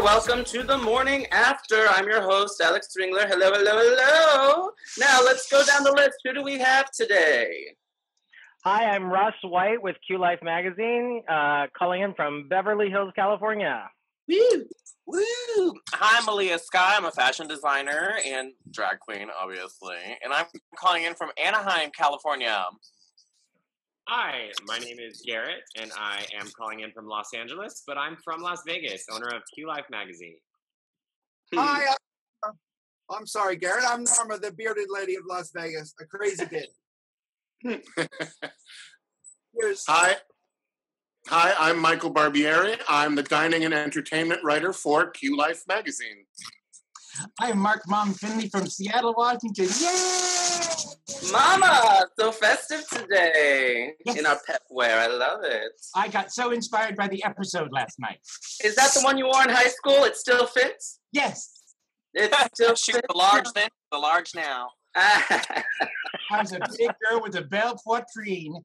welcome to the morning after. I'm your host, Alex Ringler. Hello, hello, hello. Now, let's go down the list. Who do we have today? Hi, I'm Russ White with Q Life Magazine, calling in from Beverly Hills, California. Woo! Woo! Hi, I'm Malia Sky. I'm a fashion designer and drag queen, obviously. And I'm calling in from Anaheim, California. Hi, my name is Garrett, and I am calling in from Los Angeles, but I'm from Las Vegas, owner of Q Life Magazine. Hi, I'm sorry, Garrett. I'm Norma, the bearded lady of Las Vegas, a crazy bitch. Hi, I'm Michael Barbieri. I'm the dining and entertainment writer for Q Life Magazine. I'm Mark Mom Finley from Seattle, Washington. Yay! Mama, so festive today Yes. in our pep wear. I love it. I got so inspired by the episode last night. Is that the one you wore in high school? It still fits? Yes, It still She was fits? the large then, the large now. I was a big girl with a belle poitrine.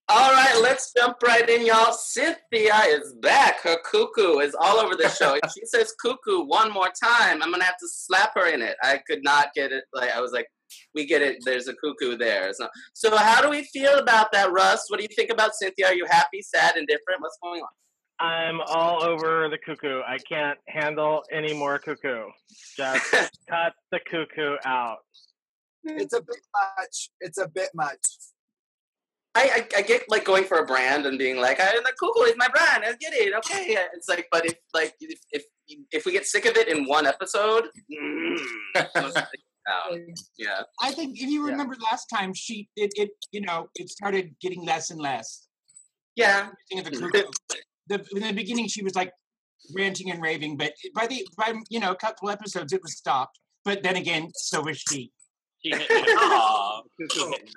All right, let's jump right in, y'all. Cynthia is back. Her cuckoo is all over the show. If she says cuckoo one more time, I'm going to have to slap her in it. I could not get it. I was like, we get it. There's a cuckoo there. So how do we feel about that, Russ? What do you think about Cynthia? Are you happy, sad, indifferent? What's going on? I'm all over the cuckoo. I can't handle any more cuckoo. Just cut the cuckoo out. It's a bit much. It's a bit much. I get like going for a brand and being like, the cuckoo is my brand. I get it. Okay. It's like, but if we get sick of it in one episode, yeah. I think if you remember last time, it started getting less and less. Yeah. In the beginning, she was like ranting and raving, but by a couple episodes, it was stopped. But then again, so was she. She hit me. Aww. Cuckoo hit me.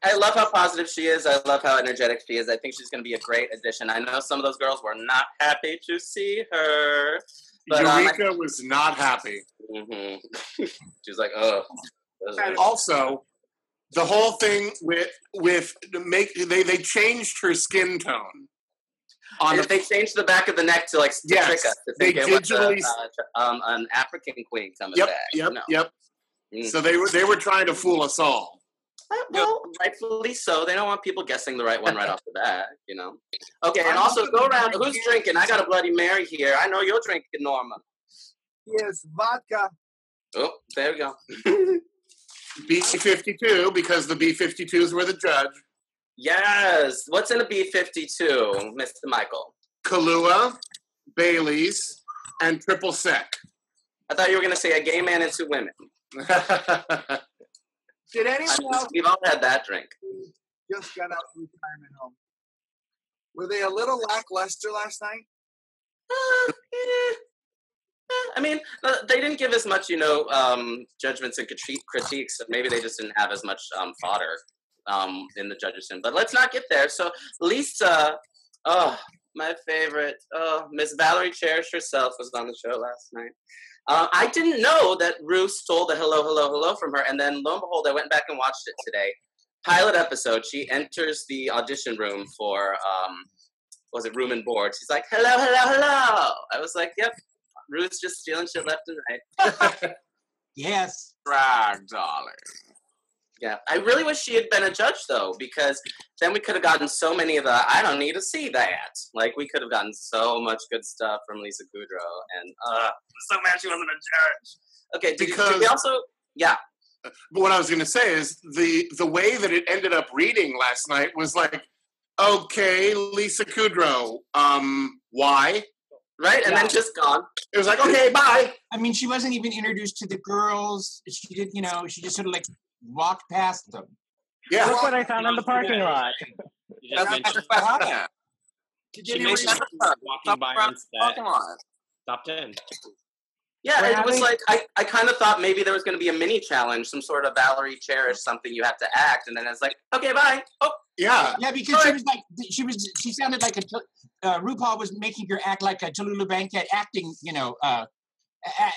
I love how positive she is. I love how energetic she is. I think she's going to be a great addition. I know some of those girls were not happy to see her. But, Eureka was not happy. Mm-hmm. She was like, oh. Also, the whole thing they changed her skin tone. They changed the back of the neck to like trick us. To think it was an African queen coming back. Yep. So they were trying to fool us all. Well, rightfully so. They don't want people guessing the right one right off the bat, Okay, and also go around. Who's drinking? I got a Bloody Mary here. I know you're drinking, Norma. Yes, vodka. Oh, there we go. B-52, because the B-52s were the judge. Yes. What's in a B-52, Mr. Michael? Kahlua, Bailey's, and Triple Sec. I thought you were going to say a gay man and two women. Did anyone else? We've all had that drink. Just got out from retirement home. Were they a little lackluster last night? I mean, they didn't give as much, judgments and critiques. So maybe they just didn't have as much fodder in the judges' room. But let's not get there. So Lisa, my favorite, Miss Valerie Cherish herself was on the show last night. I didn't know that Ru stole the hello, hello, hello from her. And then lo and behold, I went back and watched it today. Pilot episode, she enters the audition room for, Room and Board. She's like, hello, hello, hello. I was like, yep, Ru's just stealing shit left and right. Yes. Drag, darling. Yeah, I really wish she had been a judge, though, because then we could have gotten so many of the, I don't need to see that. Like, we could have gotten so much good stuff from Lisa Kudrow, and I'm so mad she wasn't a judge. Okay, did we also, yeah. But what I was going to say is the way that it ended up reading last night was like, okay, Lisa Kudrow, why? Right, and then just gone. It was like, okay, bye. I mean, she wasn't even introduced to the girls. She did, she just sort of like walked past them. Yeah. Look what I found in the parking lot. You just mentioned that. She mentioned walking by on set. Stopped in. Yeah, it was like, I kind of thought maybe there was going to be a mini challenge, some sort of Valerie Cherish, something you have to act, and then it's like, okay, bye. Oh, yeah. Yeah, because she was like, she sounded like RuPaul was making her act like a Tallulah Bankhead acting,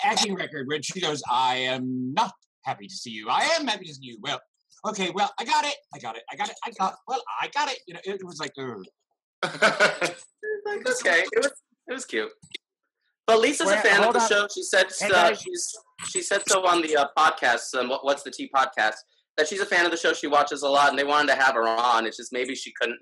acting record, where she goes, I am not happy to see you. I am happy to see you. Well, okay, well, I got it. It was like, like, okay. It was cute. But Lisa's a fan of the show. She said she said so on the podcast, What's the Tea podcast, that she's a fan of the show. She watches a lot, and they wanted to have her on. It's just maybe she couldn't,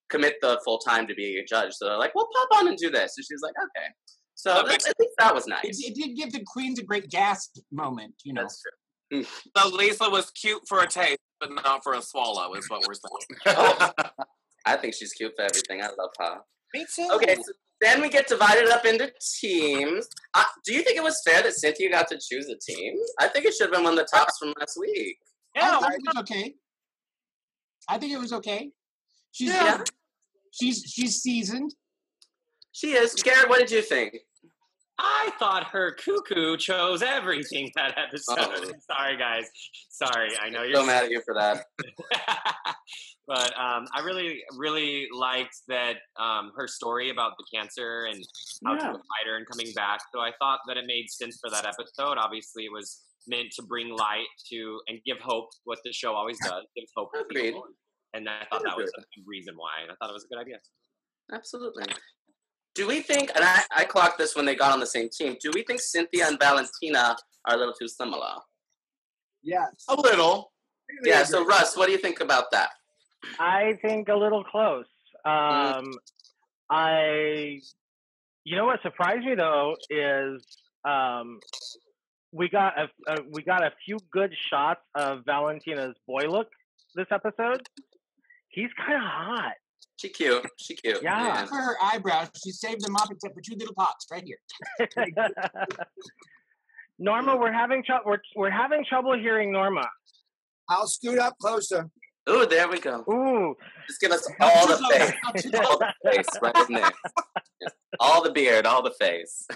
commit the full time to being a judge. So they're like, well, pop on and do this. And she's like, okay. So at least that was nice. It did give the queens a great gasp moment, That's true. So Lisa was cute for a taste, but not for a swallow, is what we're saying. I think she's cute for everything. I love her. Me too. Okay, so then we get divided up into teams. Do you think it was fair that Cynthia got to choose a team? I think it should have been one of the tops from last week. Yeah, I think it was okay. I think it was okay. She's seasoned. She is. Garrett, what did you think? I thought her cuckoo chose everything that episode. Oh. Sorry, guys. Sorry, I know you're so mad at you for that. But I really, really liked that her story about the cancer and how to fight her and coming back. So I thought that it made sense for that episode. Obviously, it was meant to bring light to and give hope. What the show always does, gives hope to people. And I thought that was a reason why. And I thought it was a good idea. Absolutely. Do we think, and I clocked this when they got on the same team, do we think Cynthia and Valentina are a little too similar? Yes. A little. Yeah, so Russ, what do you think about that? I think a little close. What surprised me though is we got a few good shots of Valentina's boy look this episode. He's kind of hot. She cute. Yeah. For her eyebrows, she saved them up except for two little pots right here. Norma, we're having trouble hearing Norma. I'll scoot up closer. Ooh, there we go. Ooh. Just give us all the face. All the face right in there. Just all the beard, all the face.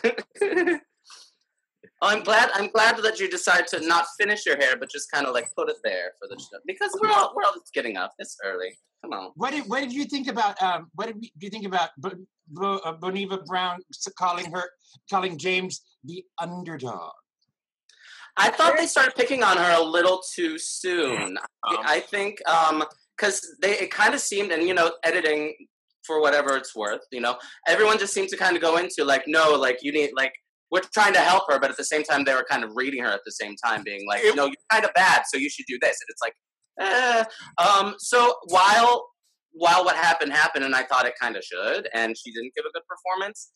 I'm glad that you decided to not finish your hair, but just kind of like put it there for the show. Because we're all just getting up. It's early. Come on. What did you think about Boniva Brown calling James the underdog? I thought they started picking on her a little too soon. I think because it kind of seemed, and editing for whatever it's worth, everyone just seemed to kind of go into like, no, like you need like we're trying to help her, but at the same time they were kind of reading her at the same time, being like, no, you're kind of bad, so you should do this, and it's like. So while what happened, and I thought it kind of should, and she didn't give a good performance,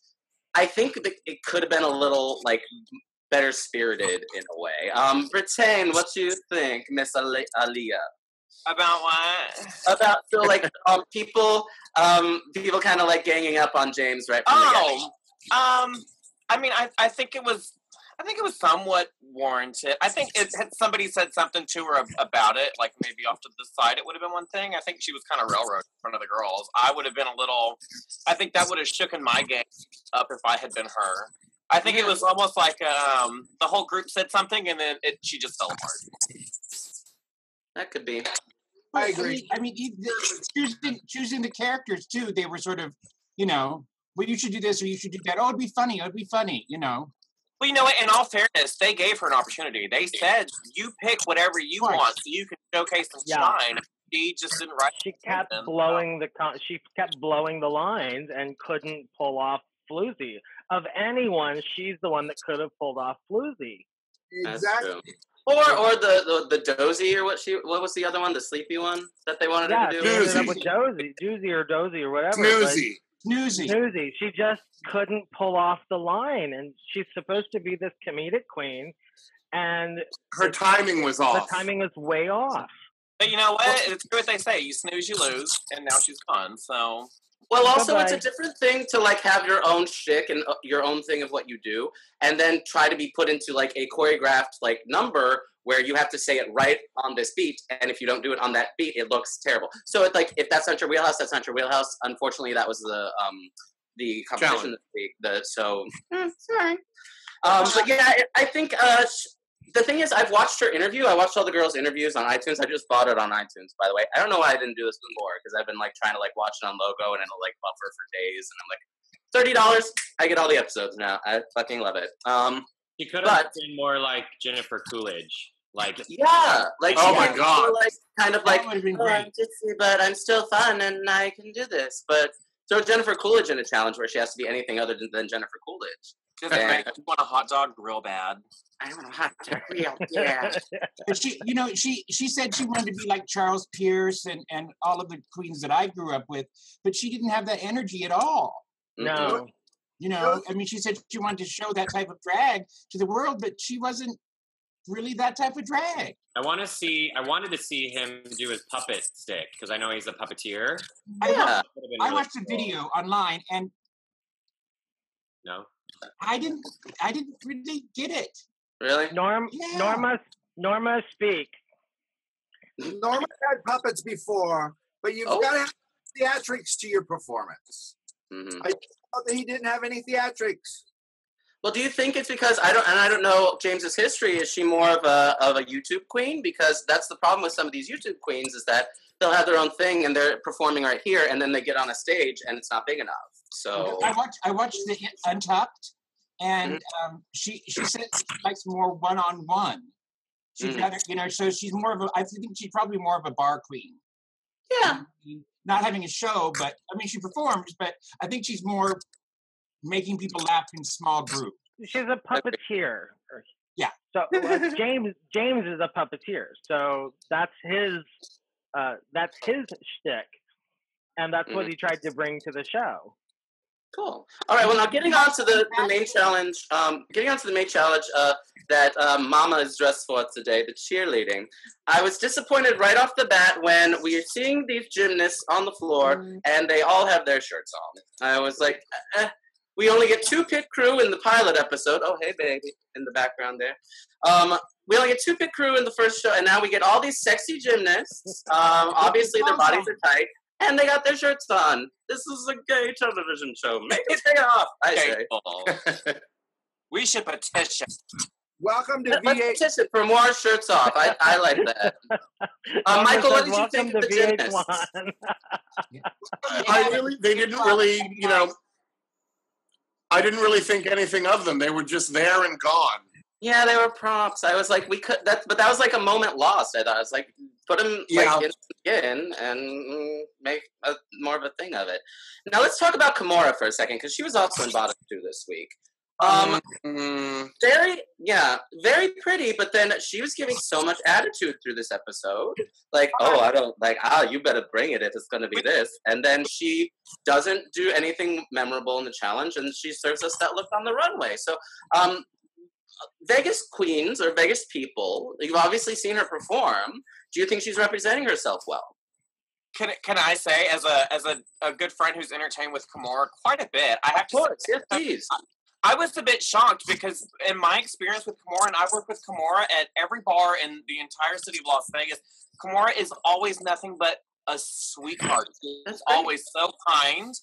I think that it could have been a little, like, better spirited in a way. Britain, what do you think, Miss Aaliyah? About what? About, so, like, people kind of, like, ganging up on James right from the beginning. I mean, I think it was somewhat warranted. I think had somebody said something to her about it, like maybe off to the side, it would have been one thing. I think she was kind of railroaded in front of the girls. I would have been I think that would have shooken my game up if I had been her. I think it was almost like the whole group said something and then she just fell apart. That could be. I agree. I mean, choosing the characters too, they were sort of, well, you should do this or you should do that. Oh, it'd be funny. Well, in all fairness, they gave her an opportunity. They said, you pick whatever you want so you can showcase and shine. She just didn't write. She kept blowing the lines and couldn't pull off Floozy. Of anyone, she's the one that could have pulled off Floozy. Exactly. Or the dozy, or what was the other one, the sleepy one that they wanted her to do? Yeah, with Doozy or dozy or whatever. Snoozy. She just couldn't pull off the line, and she's supposed to be this comedic queen, and her timing was off. The timing was way off. But you know what? It's true what they say. You snooze, you lose, and now she's gone. So. Well, also, it's a different thing to, like, have your own shtick and your own thing of what you do, and then try to be put into, like, a choreographed, like, number where you have to say it right on this beat, and if you don't do it on that beat, it looks terrible. So, it's like, if that's not your wheelhouse, that's not your wheelhouse. Unfortunately, that was the competition this week. Sorry. But, yeah, I think the thing is, I've watched her interview. I watched all the girls' interviews on iTunes. I just bought it on iTunes, by the way. I don't know why I didn't do this before, because I've been, like, trying to, like, watch it on Logo, and it'll, like, buffer for days, and I'm like, $30, I get all the episodes now. I fucking love it. She could have been more like Jennifer Coolidge. Like, yeah. Like, oh, my God. Like, kind of like, I'm ditzy, but I'm still fun, and I can do this. But throw Jennifer Coolidge in a challenge where she has to be anything other than Jennifer Coolidge. I want a hot dog real bad. I want a hot dog real bad. But she said she wanted to be like Charles Pierce and all of the queens that I grew up with, but she didn't have that energy at all. No. I mean, she said she wanted to show that type of drag to the world, but she wasn't really that type of drag. I wanted to see him do his puppet stick because I know he's a puppeteer. I watched a video online and no, I didn't really get it. Really? Norma, speak. Norma had puppets before, but you've got to have theatrics to your performance. I thought that he didn't have any theatrics. Well, do you think it's because I don't know James's history? Is she more of a YouTube queen? Because that's the problem with some of these YouTube queens is that they'll have their own thing and they're performing right here, and then they get on a stage and it's not big enough. So I watched the Untucked, and she said she likes more one-on-one. She'd rather, so she's more of a. I think she's probably more of a bar queen. Yeah. Not having a show, but I mean she performs, but I think she's more making people laugh in small groups. She's a puppeteer. Yeah. So James is a puppeteer. So that's his shtick, and that's what he tried to bring to the show. Cool. All right. Well, now getting on to the main challenge. That Mama is dressed for today, the cheerleading. I was disappointed right off the bat when we are seeing these gymnasts on the floor and they all have their shirts on. I was like, we only get 2 pit crew in the pilot episode. Oh, hey, baby, in the background there. We only get 2 pit crew in the first show, and now we get all these sexy gymnasts. Obviously, their bodies are tight, and they got their shirts on. This is a gay television show. Make it take it off, I say. We should petition. Welcome to Let's VH. petition for more shirts off. I like that. Michael, what did you think of the gymnasts? They didn't really, I didn't really think anything of them. They were just there and gone. Yeah, they were props. I was like, but that was like a moment lost. I thought I was like, put them in and make more of a thing of it. Now let's talk about Kimora for a second because she was also in bottom 2 this week. Very pretty, but then she was giving so much attitude through this episode. Like, I don't like, you better bring it if it's going to be this. And then she doesn't do anything memorable in the challenge, and she serves us that look on the runway. So, Vegas queens or Vegas people, you've obviously seen her perform. Do you think she's representing herself well? Can I say, as a good friend who's entertained with Kimora quite a bit, I have to say, yes, please. I was a bit shocked because in my experience with Kimora, and I work with Kimora at every bar in the entire city of Las Vegas, Kimora is always nothing but a sweetheart. She's always so kind,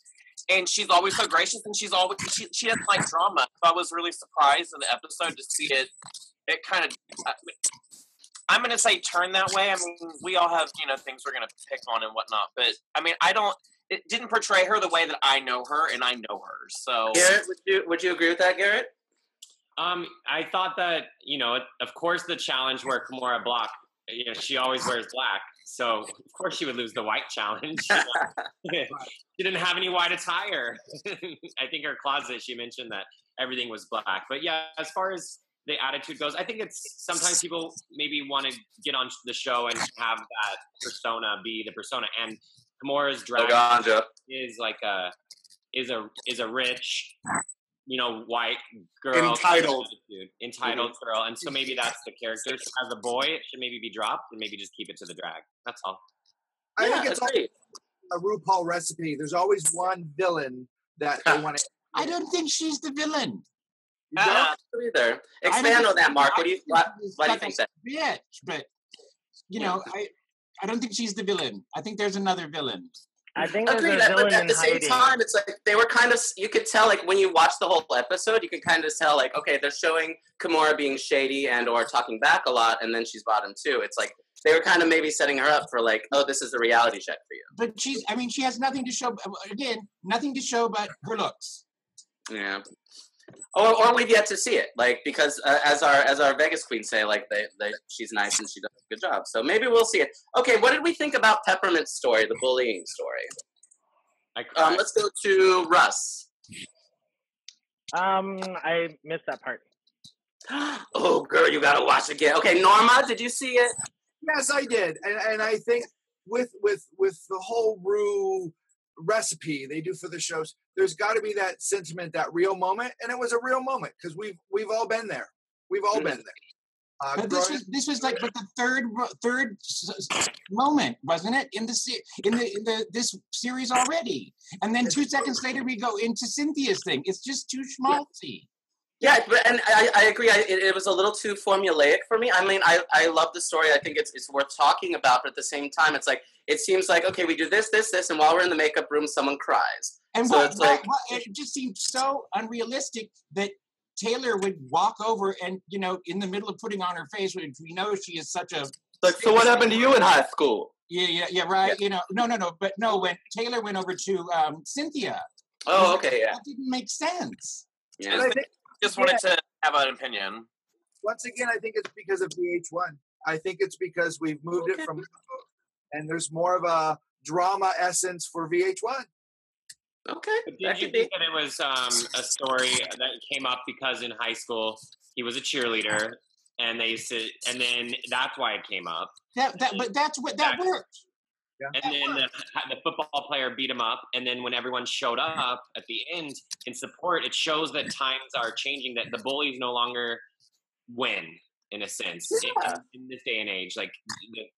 and she's always so gracious, and she doesn't like drama. So I was really surprised in the episode to see it kind of, I'm going to say turn that way. I mean, we all have, things we're going to pick on and whatnot, but I mean, it didn't portray her the way that I know her, and I know her. So, Garrett, would you agree with that, Garrett? I thought that of course, the challenge where Kimora blocked, she always wears black, so of course she would lose the white challenge. She didn't have any white attire. I think her closet. She mentioned that everything was black, but yeah, as far as the attitude goes, I think it's sometimes people maybe want to get on the show and have that persona be the persona, and Kimora's drag is like a rich, white girl, entitled girl, and so maybe that's the character. As a boy, it should maybe be dropped and maybe just keep it to the drag. That's all. I think it's a RuPaul recipe. There's always one villain that they want to. I don't think she's the villain. You don't either. Expand on that, Mark. Why do you think that? Bitch, but I don't think she's the villain. I think there's another villain. I think there's Agreed, a villain but at the same time, it's like they were kind of. You could tell, like when you watch the whole episode, you could kind of tell, like, okay, they're showing Kimora being shady and or talking back a lot, and then she's bottom 2. It's like they were kind of maybe setting her up for like, oh, this is the reality check for you. But she has nothing to show. Again, nothing to show but her looks. Yeah. Or we've yet to see it, like because as our Vegas queens say, like she's nice and she does a good job. So maybe we'll see it. Okay, what did we think about Peppermint's story, the bullying story? Let's go to Russ. I missed that part. Oh, girl, you gotta watch again. Okay, Norma, did you see it? Yes, I did, and I think with the whole Ru recipe they do for the shows, there's got to be that sentiment, that real moment, and it was a real moment because we've all been there. We've all been there. But this was like the third moment, wasn't it? In this series already, and then 2 seconds later we go into Cynthia's thing. It's just too schmaltzy. Yeah, and I agree. It was a little too formulaic for me. I mean, I love the story. I think it's worth talking about, but at the same time, it's like it seems like okay, we do this, and while we're in the makeup room, someone cries. And so it just seemed so unrealistic that Taylor would walk over and, in the middle of putting on her face, which we know she is such a... So what happened to you in high school? Yeah, right. Yeah. No, when Taylor went over to Cynthia. Oh, okay, yeah. That didn't make sense. Yeah. I just wanted to have an opinion. Once again, I think it's because of VH1. I think it's because we've moved it from... And there's more of a drama essence for VH1. Okay. But did you think that it was a story that came up because in high school he was a cheerleader, and then that's why it came up. But that worked. Yeah. And then the football player beat him up, and then when everyone showed up at the end in support, it shows that times are changing. That the bullies no longer win, in a sense, in this day and age. Like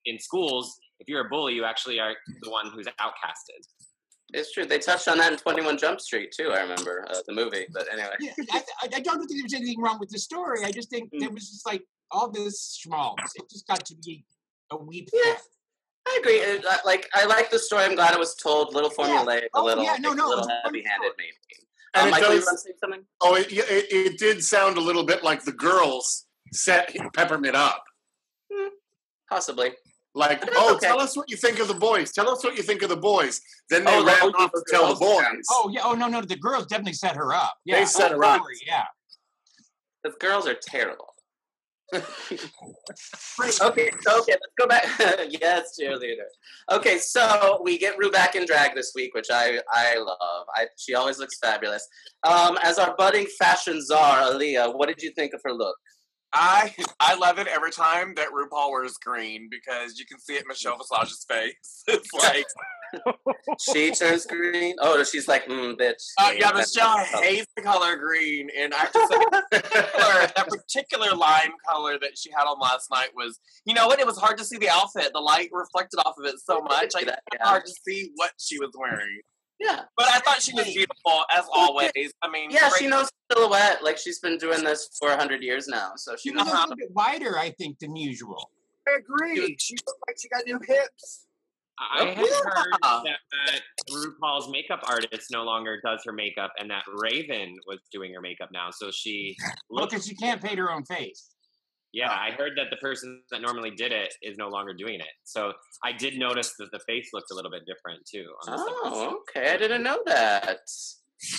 in schools, if you're a bully, you actually are the one who's outcasted. It's true. They touched on that in 21 Jump Street, too, I remember, the movie. But anyway. Yeah, I don't think there was anything wrong with the story. I just think there was just like all this schmaltz. It just got to be a weep fest. I agree. I like the story. I'm glad it was told. A little formulaic, a little heavy-handed, maybe. And Michael, you want to say something? Oh, it did sound a little bit like the girls set Peppermint up. Possibly. Like, tell us what you think of the boys. Tell us what you think of the boys. Then they ran off to tell the boys. Oh, yeah. Oh, no. The girls definitely set her up. Yeah. They set her up. Yeah. The girls are terrible. Okay, let's go back. Yes, cheerleader. Okay, so we get Ru back in drag this week, which I love. She always looks fabulous. As our budding fashion czar, Aaliyah, what did you think of her look? I love it every time that RuPaul wears green because you can see it in Michelle Visage's face. It's like she turns green. Oh, she's like, bitch. Yeah, Michelle hates the color green, and I have to say that particular lime color that she had on last night was, you know what? It was hard to see the outfit. The light reflected off of it so much. Like, it's hard to see what she was wearing. Yeah. But I thought she was beautiful, as always. I mean, yeah, she knows silhouette. Like, she's been doing this for 100 years now. So she knows a little bit wider, I think, than usual. I agree. She looks like she got new hips. I had heard that RuPaul's makeup artist no longer does her makeup, and that Raven was doing her makeup now. So she because she can't paint her own face. Yeah, I heard that the person that normally did it is no longer doing it. So I did notice that the face looked a little bit different too. Okay. I didn't know that.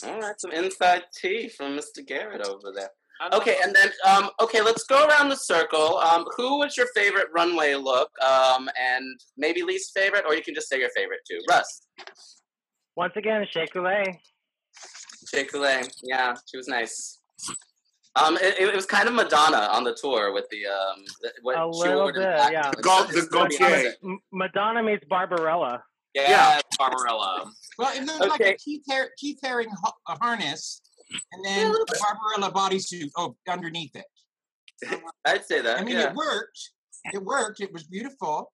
All right, some inside tea from Mr. Garrett over there. Okay, and then, let's go around the circle. Who was your favorite runway look? And maybe least favorite, or you can just say your favorite too. Russ. Once again, Shea Coulee. Shea Coulee, yeah, she was nice. It was kind of Madonna on the tour with the a little bit, yeah. The Gaultier. Madonna meets Barbarella. Yeah, Barbarella. Well, it looked like a Keith Haring harness, and then a Barbarella bodysuit underneath it. I'd say that. I mean, it worked. It worked. It was beautiful.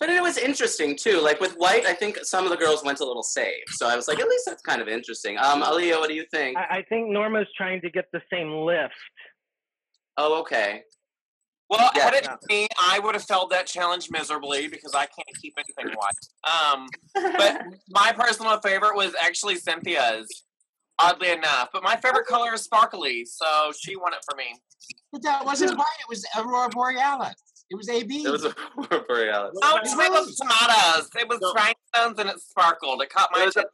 But it was interesting too. Like with white, I think some of the girls went a little safe. So I was like, at least that's kind of interesting. Aaliyah, what do you think? I think Norma's trying to get the same lift. Oh, okay. Well, had it been me, I would have failed that challenge miserably because I can't keep anything white. But my personal favorite was actually Cynthia's, oddly enough. But my favorite color is sparkly, so she won it for me. But that wasn't white. It was Aurora Borealis. It was AB. It was Aurora Borealis. Oh, it's made of tomatoes. It was rhinestones and it sparkled. It caught my attention.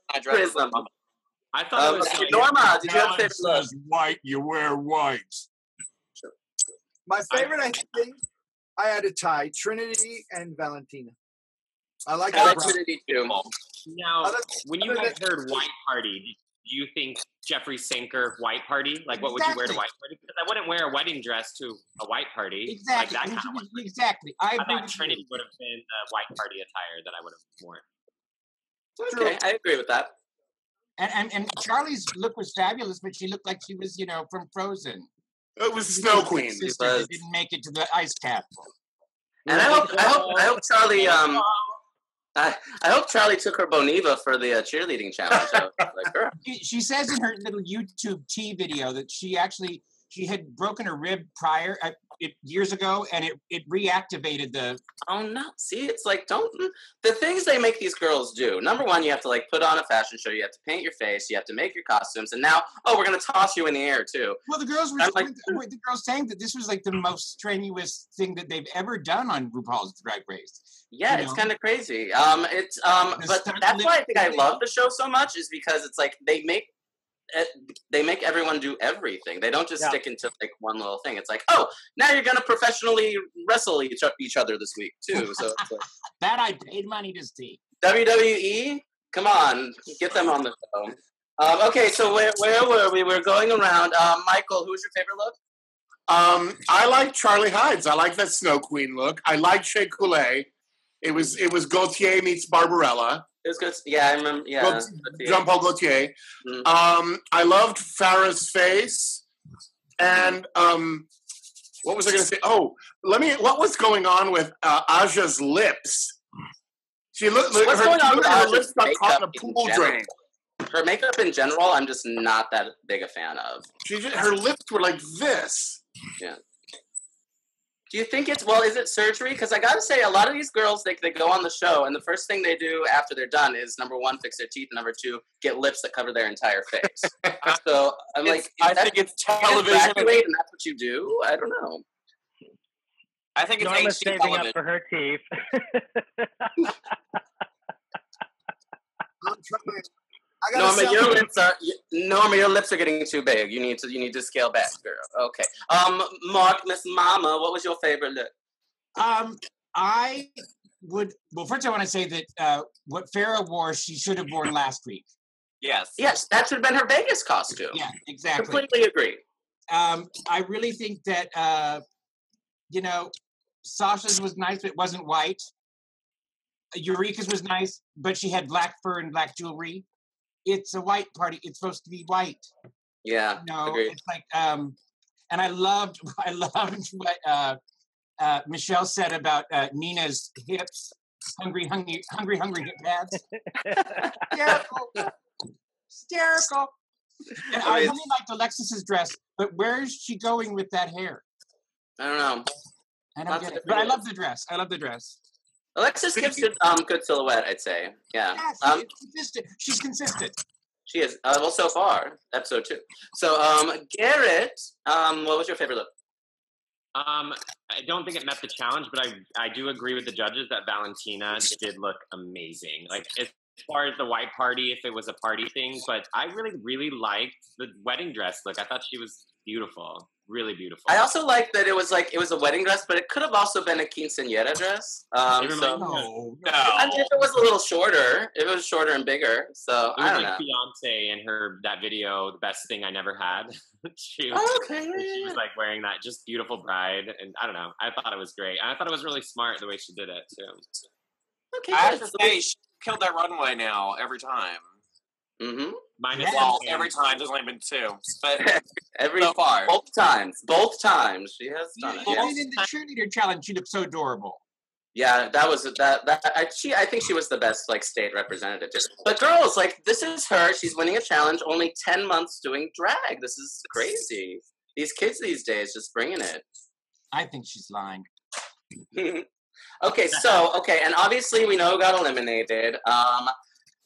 I thought it was Norma, did you have a favorite look? White, you wear white. My favorite, I think, I had a tie: Trinity and Valentina. I like Trinity too. Now, when you guys heard white party, do you think Jeffrey Sinker white party? Like, what would you wear to white party? Because I wouldn't wear a wedding dress to a white party. Exactly. Like that kind of exactly. I thought Trinity would have been the white party attire that I would have worn. Okay, I agree with that. And Charlie's look was fabulous, but she looked like she was, from Frozen. It was Snow Queen. Sister didn't make it to the ice castle. And I hope Charlie I hope Charlie took her Boniva for the cheerleading challenge. She says in her little YouTube tea video that she had broken her rib prior years ago, and it reactivated the. Oh no! See, it's like the things they make these girls do. Number one, you have to put on a fashion show. You have to paint your face. You have to make your costumes, and now we're gonna toss you in the air too. Well, the girls the girls saying that this was the most strenuous thing that they've ever done on RuPaul's Drag Race. Yeah, it's kind of crazy. But that's why I think I love the show so much, is because it's they make everyone do everything. They don't just stick into one little thing. It's now you're gonna professionally wrestle each other this week too. So it's that I paid money to see. WWE, come on, get them on the show. Okay, so where were we? We're going around. Michael, who's your favorite look? I like Charlie Hides. I like that Snow Queen look. I like Shea Coulee. It was Gaultier meets Barbarella. It was good. Yeah, I remember. Yeah, Jean-Paul Gaultier. Mm-hmm. I loved Farrah's face, and what was I going to say? Oh, what was going on with Aja's lips? She looked. What's going on with her Aja's lips got caught in a makeup pool drain. Her makeup in general, I'm just not that big a fan of. Her lips were like this. Yeah. Do you think is it surgery? Because I gotta say, a lot of these girls, they go on the show, and the first thing they do after they're done is, number one, fix their teeth, and number two, get lips that cover their entire face. So I'm I think it's television, and that's what you do. I don't know. I think it's Norma's HD saving television. up for her teeth. I'm trying. Norma, your lips are getting too big. You need to scale back, girl. Okay. Mark, Miss Mama, what was your favorite look? I would. Well, first I want to say that what Farrah wore, she should have worn last week. Yes, that should have been her Vegas costume. Yeah, exactly. Completely agree. I really think that Sasha's was nice, but it wasn't white. Eureka's was nice, but she had black fur and black jewelry. It's a white party. It's supposed to be white. Yeah, agreed. It's and I loved what Michelle said about Nina's hips, hungry hip pads. Hysterical. And I really liked Alexis's dress, but where is she going with that hair? I don't know. I don't get it. But I love the dress. Alexis gives good silhouette, I'd say. Yeah. She's consistent. She is. Well, so far, episode 2. So, Garrett, what was your favorite look? I don't think it met the challenge, but I do agree with the judges that Valentina did look amazing. As far as the white party, if it was a party thing, but I really, really liked the wedding dress look. I thought she was beautiful. Really beautiful. I also liked that it was a wedding dress, but it could have also been a quinceañera dress. No. I mean, if it was a little shorter, and bigger. So it was I don't know. Beyonce in that video, The Best Thing I Never Had. She was wearing that just beautiful bride, and I don't know. I thought it was great. And I thought it was really smart the way she did it too. Okay, I have to say, she killed that runway now every time. Mm-hmm. Every time. There's only been 2, but so far, both times she has done it. Even in the cheerleader challenge, she looked so adorable. Yeah, that was that. I think she was the best state representative. But girls, this is her. She's winning a challenge. Only 10 months doing drag. This is crazy. These kids these days just bringing it. I think she's lying. Okay, and obviously we know who got eliminated.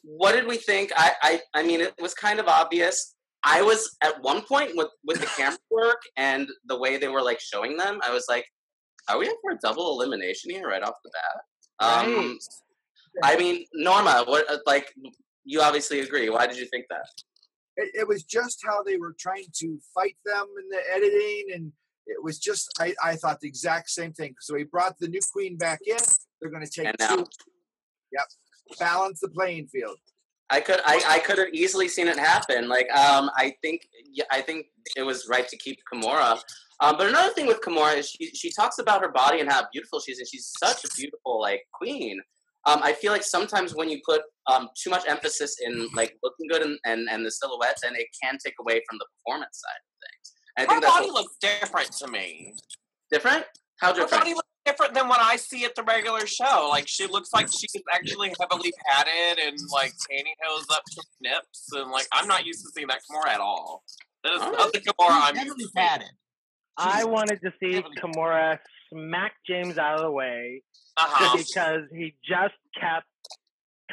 What did we think? I mean, it was kind of obvious. I was at one point with the camera work and the way they were showing them, I was like, are we in for a double elimination here right off the bat? Right. I mean, Norma, what you obviously agree. Why did you think that? It was just how they were trying to fight them in the editing, and it was just I thought the exact same thing. So we brought the new queen back in. They're going to take 2. Yep. balance the playing field. I could have easily seen it happen. Like, I think it was right to keep Kimura. But another thing with Kimura is she talks about her body and how beautiful she is, and she's such a beautiful like queen. I feel like sometimes when you put too much emphasis in like looking good and the silhouette, then it can take away from the performance side of things. And I think her body looks different to me. Different? How different? Her body looks different than what I see at the regular show. Like, she looks like she's actually heavily padded and like pantyhose up to her nips, and like I'm not used to seeing that Kimura at all. That is not the Kimura I'm heavily padded. I wanted to see Kimura smack James out of the way because he just kept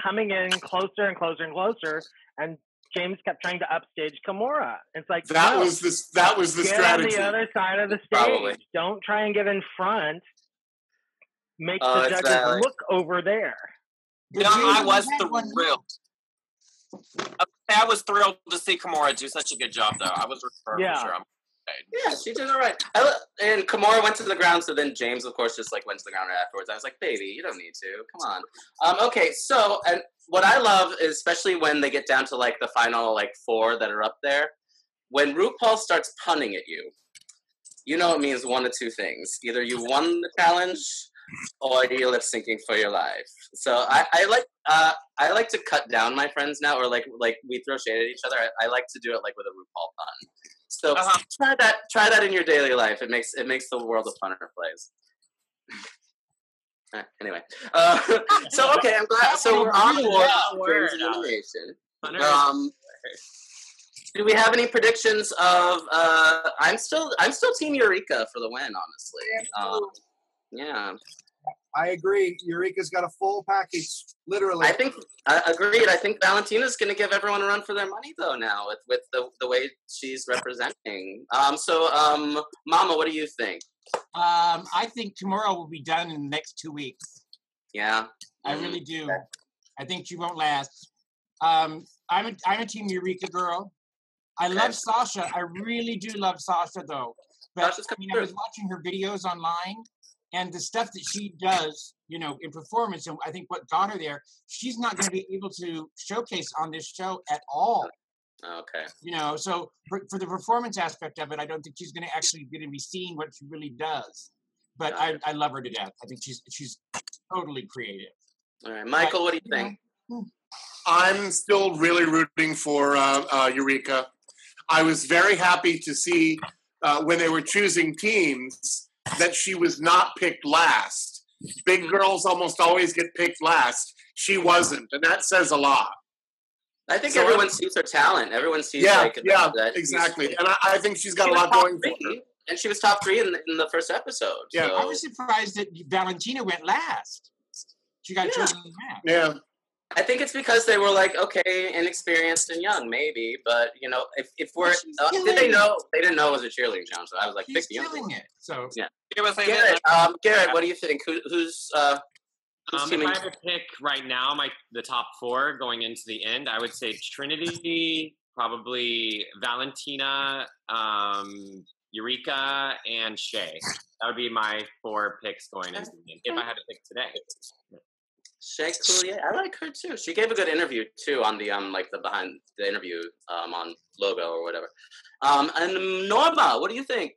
coming in closer and closer and closer, and James kept trying to upstage Kimura. It's like that was the strategy. Get on the other side of the stage. Probably. Don't try and get in front. Make the judges look over there. No, I was thrilled. I was thrilled to see Kimura do such a good job, though. I was for sure. Yeah, she did all right. And Kimura went to the ground, so then James, of course, just like went to the ground right afterwards. I was like, baby, you don't need to. Come on. Okay, so and what I love is especially when they get down to like the final like 4 that are up there, when RuPaul starts punning at you, you know it means one of two things. Either you won the challenge or you're lip syncing for your life. So I like to cut down my friends now, or like we throw shade at each other. I like to do it like with a RuPaul pun. So try that in your daily life. It makes the world a funner place. Anyway, so okay, I'm glad. So we're on board with elimination. Do we have any predictions of? I'm still Team Eureka for the win, honestly. Yeah. I agree. Eureka's got a full package, literally. I think agreed. I think Valentina's going to give everyone a run for their money, though. Now with the way she's representing. So, Mama, what do you think? I think Kimura will be done in the next 2 weeks. Yeah, I really do. I think she won't last. I'm a Team Eureka girl. I love Sasha. I really do love Sasha, though. But I was watching her videos online. And the stuff that she does, in performance, and I think what got her there, she's not going to be able to showcase on this show at all. Okay. So for the performance aspect of it, I don't think she's going to be seeing what she really does. But I love her to death. I think she's totally creative. All right, Michael, what do you think? I'm still really rooting for Eureka. I was very happy to see when they were choosing teams that she was not picked last. Big girls almost always get picked last. She wasn't, and that says a lot. I think everyone sees her talent. Everyone sees that exactly. And I think she's got a lot going for her. And she was top 3 in the first episode. Yeah, so. I was surprised that Valentina went last. She got chosen last. Yeah. I think it's because they were like, okay, inexperienced and young, maybe, but if we're did they know? They didn't know it was a cheerleading challenge, so I was like, pick the young. Killing it. So yeah. Garrett, what do you think? Who's if I had to pick right now, the top 4 going into the end, I would say Trinity, probably Valentina, Eureka, and Shay. That would be my 4 picks going into the end if I had to pick today. Shay Coulier, I like her too. She gave a good interview too on the the behind the interview on Logo or whatever. And Norma, what do you think?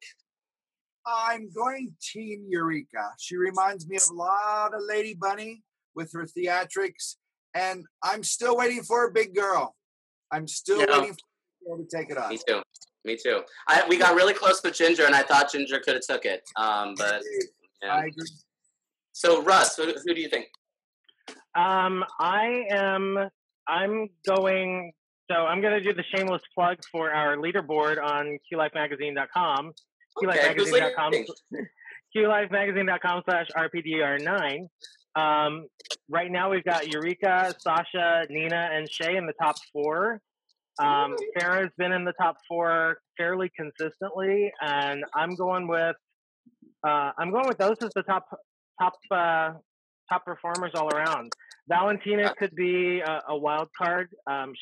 I'm going Team Eureka. She reminds me of a lot of Lady Bunny with her theatrics, and I'm still waiting for a big girl. I'm still waiting for her to take it on. Me too. We got really close with Ginger, and I thought Ginger could have took it. But yeah. I agree. So Russ, who do you think? I'm going to do the shameless plug for our leaderboard on QLifeMagazine.com. QLifeMagazine.com/RPDR9. Right now we've got Eureka, Sasha, Nina, and Shay in the top 4. Farrah's been in the top 4 fairly consistently, and I'm going with those as the top performers all around. Valentina could be a wild card.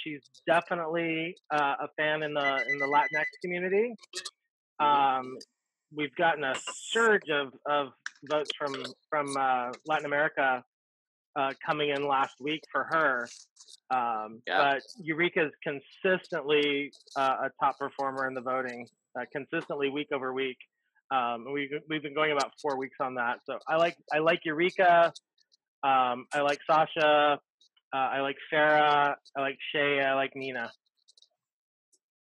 She's definitely a fan in the Latinx community. We've gotten a surge of votes from Latin America coming in last week for her. But Eureka's consistently a top performer in the voting, consistently week over week. We've been going about 4 weeks on that. So I like Eureka. I like Sasha. I like Farrah. I like Shay. I like Nina.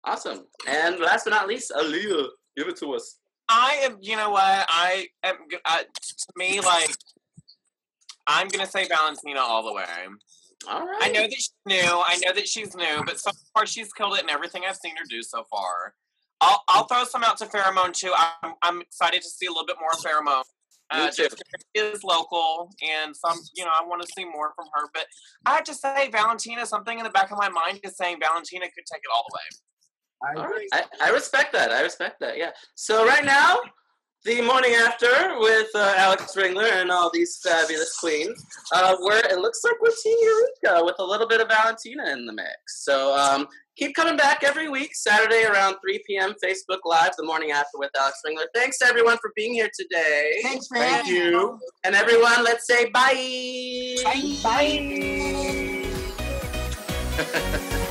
Awesome. And last but not least, Aaliyah, give it to us. I am. You know what? I am. To me, like, I'm gonna say Valentina all the way. All right. I know that she's new, but so far she's killed it in everything I've seen her do so far. I'll throw some out to Pheromone too. I'm excited to see a little bit more of Pheromone. Just is local, and some, I want to see more from her. But I have to say, Valentina. Something in the back of my mind is saying Valentina could take it all the way. All right. I respect that. Yeah. So right now, the morning after with Alex Ringler and all these fabulous queens, where it looks like we're Team Eureka with a little bit of Valentina in the mix. So keep coming back every week, Saturday around 3 p.m. Facebook Live, the morning after with Alex Ringler. Thanks to everyone for being here today. Thanks for having you. And everyone, let's say bye. Bye. Bye.